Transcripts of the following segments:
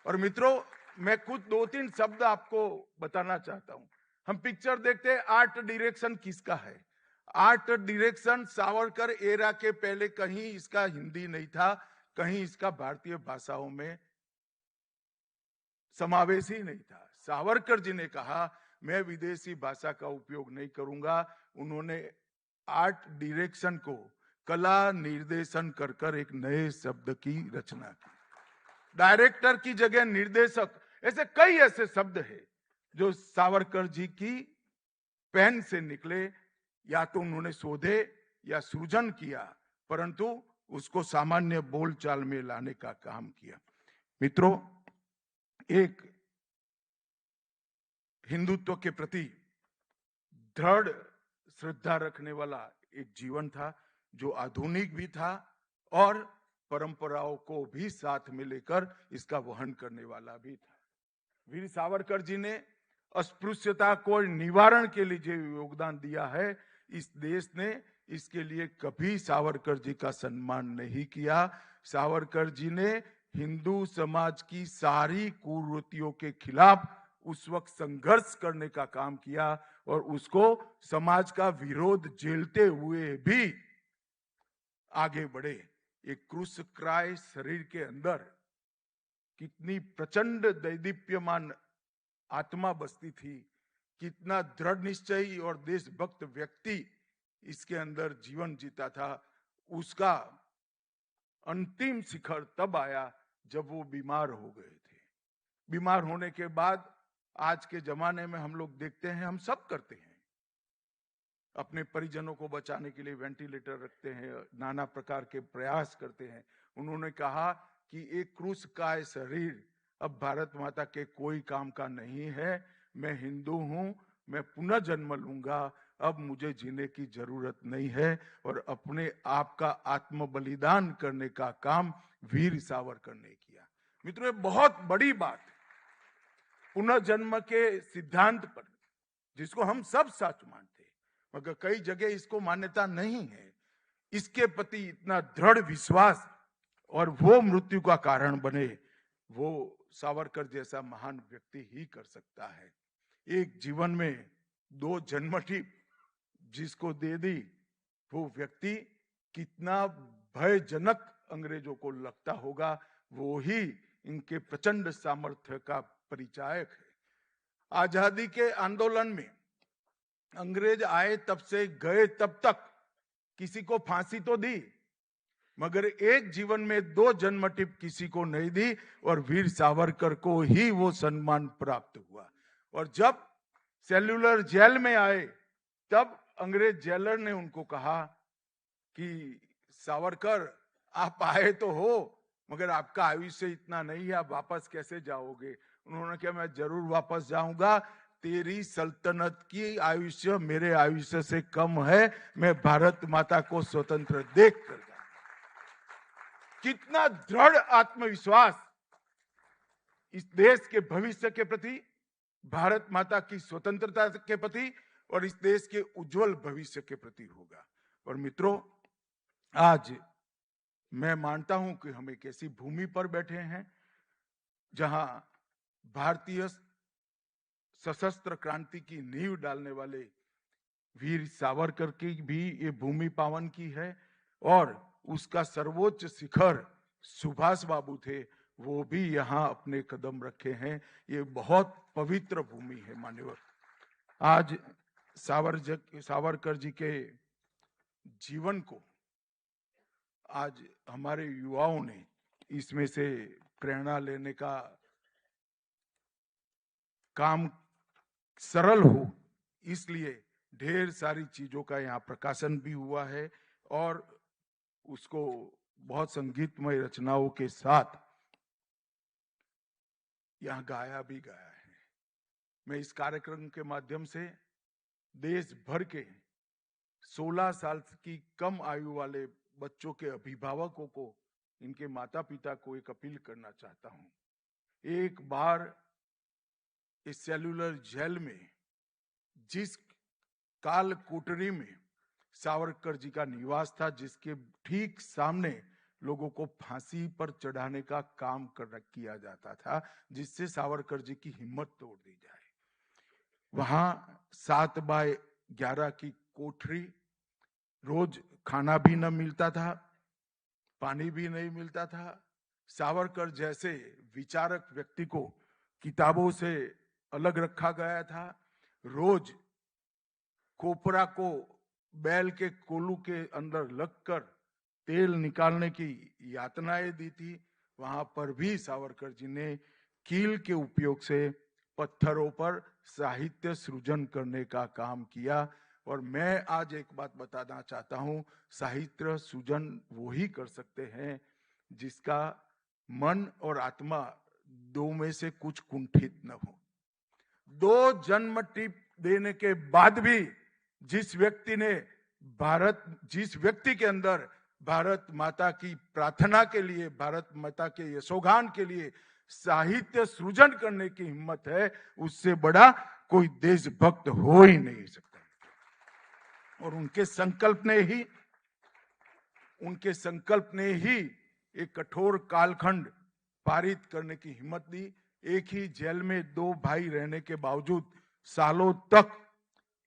और मित्रों, मैं खुद 2-3 शब्द आपको बताना चाहता हूं। हम पिक्चर देखते हैं, आर्ट डायरेक्शन किसका है? आर्ट डायरेक्शन सावरकर एरा के पहले कहीं इसका हिंदी नहीं था, कहीं इसका भारतीय भाषाओं में समावेश ही नहीं था। सावरकर जी ने कहा मैं विदेशी भाषा का उपयोग नहीं करूंगा। उन्होंने आर्ट डायरेक्शन को कला निर्देशन कर कर एक नए शब्द की रचना की। डायरेक्टर की जगह निर्देशक, ऐसे कई ऐसे शब्द हैं जो सावरकर जी की पेन से निकले। या तो उन्होंने शोधे या सृजन किया, परंतु उसको सामान्य बोलचाल में लाने का काम किया। मित्रों, एक हिंदुत्व के प्रति दृढ़ श्रद्धा रखने वाला एक जीवन था, जो आधुनिक भी था और परंपराओं को भी साथ में लेकर इसका वहन करने वाला भी था। वीर सावरकर जी ने अस्पृश्यता को निवारण के लिए जो योगदान दिया है, इस देश ने इसके लिए कभी सावरकर जी का सम्मान नहीं किया। सावरकर जी ने हिंदू समाज की सारी कुरीतियों के खिलाफ उस वक्त संघर्ष करने का काम किया और उसको समाज का विरोध झेलते हुए भी आगे बढ़े। एक क्रूस क्राय शरीर के अंदर कितनी प्रचंड दैदीप्यमान आत्मा बसती थी, कितना दृढ़ निश्चयी और देशभक्त व्यक्ति इसके अंदर जीवन जीता था। उसका अंतिम शिखर तब आया जब वो बीमार हो गए थे। बीमार होने के बाद आज के जमाने में हम लोग देखते हैं, हम सब करते हैं, अपने परिजनों को बचाने के लिए वेंटिलेटर रखते हैं, नाना प्रकार के प्रयास करते हैं। उन्होंने कहा कि एक क्रूस का शरीर अब भारत माता के कोई काम का नहीं है। मैं हिंदू हूं, मैं पुनः जन्म लूंगा, अब मुझे जीने की जरूरत नहीं है। और अपने आप का आत्म बलिदान करने का काम वीर सावरकर ने किया। मित्रों, बहुत बड़ी बात है। पुनर्जन्म के सिद्धांत पर, जिसको हम सब सच मानते हैं, मगर कई जगह इसको मान्यता नहीं है, इसके प्रति इतना दृढ़ विश्वास और वो मृत्यु का कारण बने, वो सावरकर जैसा महान व्यक्ति ही कर सकता है। एक जीवन में 2 जन्मठी जिसको दे दी, वो व्यक्ति कितना भयजनक अंग्रेजों को लगता होगा, वो ही इनके प्रचंड सामर्थ्य का परिचायक है। आजादी के आंदोलन में अंग्रेज आए तब से गए तब तक किसी को फांसी तो दी, मगर एक जीवन में 2 जन्मटिप किसी को नहीं दी और वीर सावरकर को ही वो सम्मान प्राप्त हुआ। और जब सेल्युलर जेल में आए तब अंग्रेज जेलर ने उनको कहा कि सावरकर, आप आए तो हो, मगर आपका आयुष्य इतना नहीं है, आप वापस कैसे जाओगे? उन्होंने कहा मैं जरूर वापस जाऊंगा, तेरी सल्तनत की आयुष्य मेरे आयुष्य से कम है, मैं भारत माता को स्वतंत्र देख कर जाऊंगा। कितना दृढ़ आत्मविश्वास इस देश के भविष्य के प्रति, भारत माता की स्वतंत्रता के प्रति और इस देश के उज्जवल भविष्य के प्रति होगा। और मित्रों, आज मैं मानता हूं कि हम एक ऐसी भूमि पर बैठे हैं जहां भारतीय सशस्त्र क्रांति की नींव डालने वाले वीर सावरकर की भी ये भूमि पावन की है और उसका सर्वोच्च शिखर सुभाष बाबू थे, वो भी यहाँ अपने कदम रखे हैं। ये बहुत पवित्र भूमि है मान्यवर। आज सावरकर जी के जीवन को आज हमारे युवाओं ने इसमें से प्रेरणा लेने का काम सरल हो, इसलिए ढेर सारी चीजों का यहाँ प्रकाशन भी हुआ है और उसको बहुत संगीतमय रचनाओं के साथ यहाँ गाया भी गया है। मैं इस कार्यक्रम के माध्यम से देश भर के 16 साल की कम आयु वाले बच्चों के अभिभावकों को, इनके माता पिता को एक अपील करना चाहता हूं। एक बार इस सेल्युलर जेल में जिस काल कोठरी में सावरकर जी का निवास था, जिसके ठीक सामने लोगों को फांसी पर चढ़ाने का काम किया जाता था, जिससे सावरकर जी की हिम्मत तोड़ दी जाए। वहां 7x11 की कोठरी, रोज खाना भी न मिलता था, पानी भी नहीं मिलता था। सावरकर जैसे विचारक व्यक्ति को किताबों से अलग रखा गया था। रोज कोपरा को बैल के कोलू के अंदर लगकर तेल निकालने की यातनाएं दी थी। वहां पर भी सावरकर जी ने कील के उपयोग से पत्थरों पर साहित्य सृजन करने का काम किया। और मैं आज एक बात बताना चाहता हूं, साहित्य सृजन वो ही कर सकते हैं जिसका मन और आत्मा दो में से कुछ कुंठित न हो। 2 जन्म टिप देने के बाद भी जिस व्यक्ति के अंदर भारत माता की प्रार्थना के लिए, भारत माता के यशोगान के लिए साहित्य सृजन करने की हिम्मत है, उससे बड़ा कोई देशभक्त हो ही नहीं सकता। और उनके संकल्प ने ही एक कठोर कालखंड पारित करने की हिम्मत दी। एक ही जेल में 2 भाई रहने के बावजूद सालों तक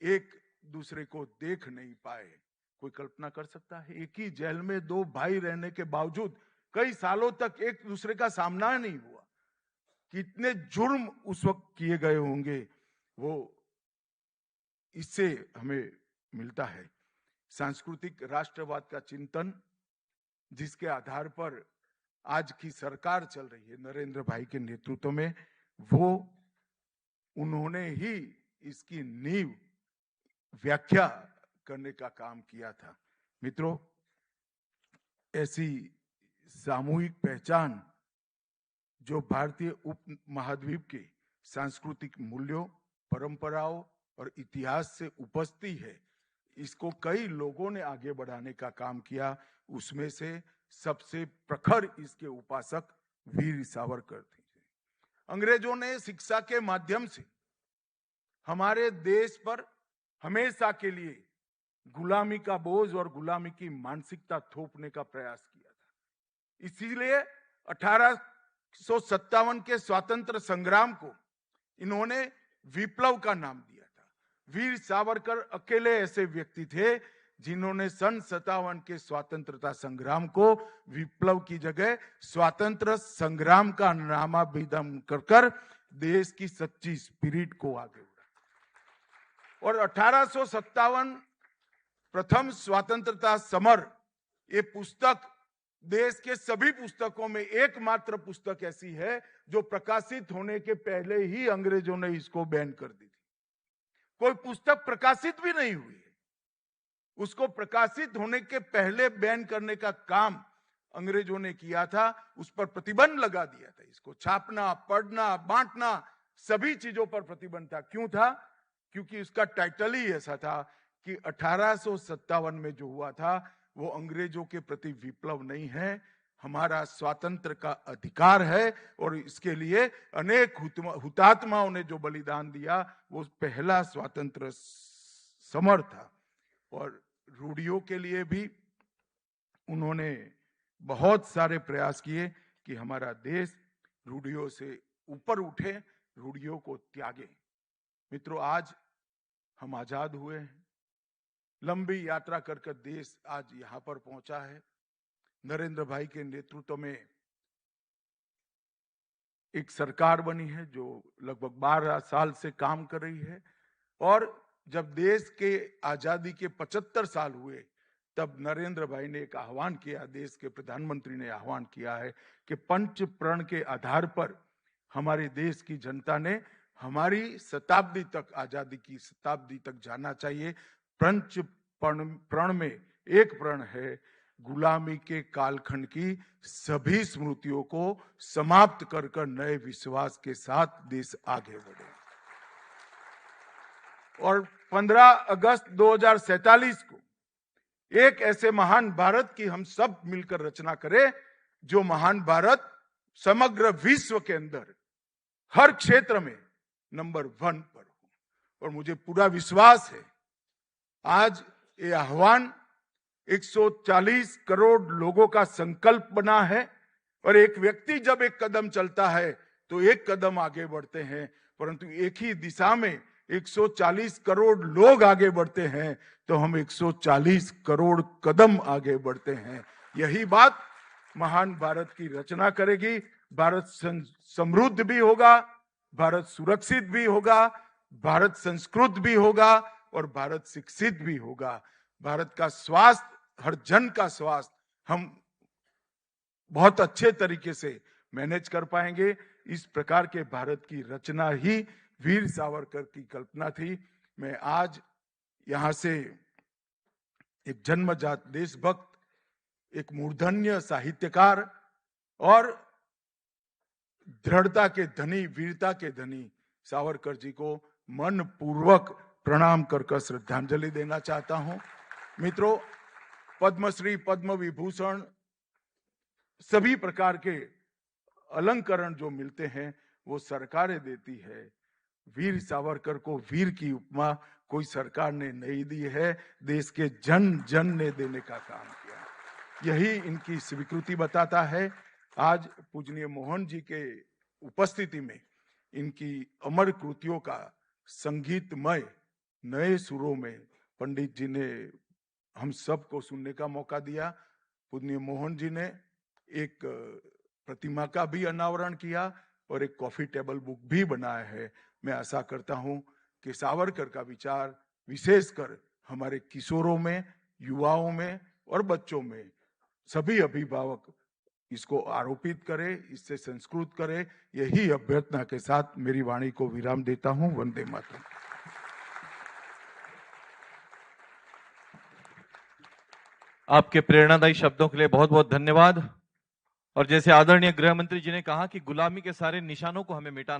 एक दूसरे को देख नहीं पाए। कोई कल्पना कर सकता है? एक ही जेल में 2 भाई रहने के बावजूद कई सालों तक एक दूसरे का सामना नहीं हुआ। कितने जुर्म उस वक्त किए गए होंगे, वो इससे हमें मिलता है। सांस्कृतिक राष्ट्रवाद का चिंतन, जिसके आधार पर आज की सरकार चल रही है नरेंद्र भाई के नेतृत्व में, वो उन्होंने ही इसकी नींव व्याख्या करने का काम किया था। मित्रों, ऐसी सामूहिक पहचान जो भारतीय उपमहाद्वीप के सांस्कृतिक मूल्यों, परंपराओं और इतिहास से उपजती है, इसको कई लोगों ने आगे बढ़ाने का काम किया। उसमें से सबसे प्रखर इसके उपासक वीर सावरकर थे। अंग्रेजों ने शिक्षा के माध्यम से हमारे देश पर हमेशा के लिए गुलामी का बोझ और गुलामी की मानसिकता थोपने का प्रयास किया था। इसीलिए 1857 के स्वतंत्र संग्राम को इन्होंने विप्लव का नाम दिया था। वीर सावरकर अकेले ऐसे व्यक्ति थे जिन्होंने सन 57 के स्वतंत्रता संग्राम को विप्लव की जगह स्वतंत्र संग्राम का नामाभिधम कर देश की सच्ची स्पिरिट को आगे बढ़ाया। और 1857 प्रथम स्वतंत्रता समर, ये पुस्तक देश के सभी पुस्तकों में एकमात्र पुस्तक ऐसी है जो प्रकाशित होने के पहले ही अंग्रेजों ने इसको बैन कर दी थी। कोई पुस्तक प्रकाशित भी नहीं हुई है, उसको प्रकाशित होने के पहले बैन करने का काम अंग्रेजों ने किया था। उस पर प्रतिबंध लगा दिया था। इसको छापना, पढ़ना, बांटना, सभी चीजों पर प्रतिबंध था। क्यों था? क्योंकि उसका टाइटल ही ऐसा था कि 1857 में जो हुआ था वो अंग्रेजों के प्रति विप्लव नहीं है, हमारा स्वातंत्र का अधिकार है। और इसके लिए अनेक हुतात्माओं ने जो बलिदान दिया, वो पहला स्वातंत्र समर था। और रूढ़ियों के लिए भी उन्होंने बहुत सारे प्रयास किए कि हमारा देश रूढ़ियों से ऊपर उठे, रूढ़ियों को त्यागे। मित्रों, आज हम आजाद हुए हैं, लंबी यात्रा कर देश आज यहां पर पहुंचा है। नरेंद्र भाई के नेतृत्व में एक सरकार बनी है जो लगभग 12 साल से काम कर रही है। और जब देश के आजादी के 75 साल हुए, तब नरेंद्र भाई ने एक आह्वान किया, देश के प्रधानमंत्री ने आह्वान किया है कि पंच प्रण के आधार पर हमारे देश की जनता ने हमारी शताब्दी तक, आजादी की शताब्दी तक जाना चाहिए। पंच प्रण में एक प्रण है, गुलामी के कालखंड की सभी स्मृतियों को समाप्त कर नए विश्वास के साथ देश आगे बढ़े। और 15 अगस्त 2047 को एक ऐसे महान भारत की हम सब मिलकर रचना करें, जो महान भारत समग्र विश्व के अंदर हर क्षेत्र में नंबर 1 पर हो। और मुझे पूरा विश्वास है आज ये आह्वान 140 करोड़ लोगों का संकल्प बना है और एक व्यक्ति जब एक कदम चलता है तो एक कदम आगे बढ़ते हैं, परंतु एक ही दिशा में 140 करोड़ लोग आगे बढ़ते हैं तो हम 140 करोड़ कदम आगे बढ़ते हैं। यही बात महान भारत की रचना करेगी। भारत समृद्ध भी होगा, भारत सुरक्षित भी होगा, भारत संस्कृत भी होगा और भारत शिक्षित भी होगा। भारत का स्वास्थ्य, हर जन का स्वास्थ्य हम बहुत अच्छे तरीके से मैनेज कर पाएंगे। इस प्रकार के भारत की रचना ही वीर सावरकर की कल्पना थी। मैं आज यहां से एक जन्मजात देशभक्त, एक मूर्धन्य साहित्यकार और दृढ़ता के धनी, वीरता के धनी सावरकर जी को मन पूर्वक प्रणाम कर श्रद्धांजलि देना चाहता हूं। मित्रों, पद्मश्री, पद्म विभूषण, सभी प्रकार के अलंकरण जो मिलते हैं वो सरकारें देती है। वीर सावरकर को वीर की उपमा कोई सरकार ने नहीं दी है, देश के जन जन ने देने का काम किया। यही इनकी स्वीकृति बताता है। आज पूजनीय मोहन जी के उपस्थिति में इनकी अमर कृतियों का संगीतमय नए सुरों में पंडित जी ने हम सबको सुनने का मौका दिया। पूजनीय मोहन जी ने एक प्रतिमा का भी अनावरण किया और एक कॉफी टेबल बुक भी बनाया है। मैं आशा करता हूं कि सावरकर का विचार विशेषकर हमारे किशोरों में, युवाओं में और बच्चों में सभी अभिभावक इसको आरोपित करें, इससे संस्कृत करें। यही अभ्यर्थना के साथ मेरी वाणी को विराम देता हूं। वंदे मातरम। आपके प्रेरणादायी शब्दों के लिए बहुत बहुत धन्यवाद। और जैसे आदरणीय गृह मंत्री जी ने कहा कि गुलामी के सारे निशानों को हमें मिटाना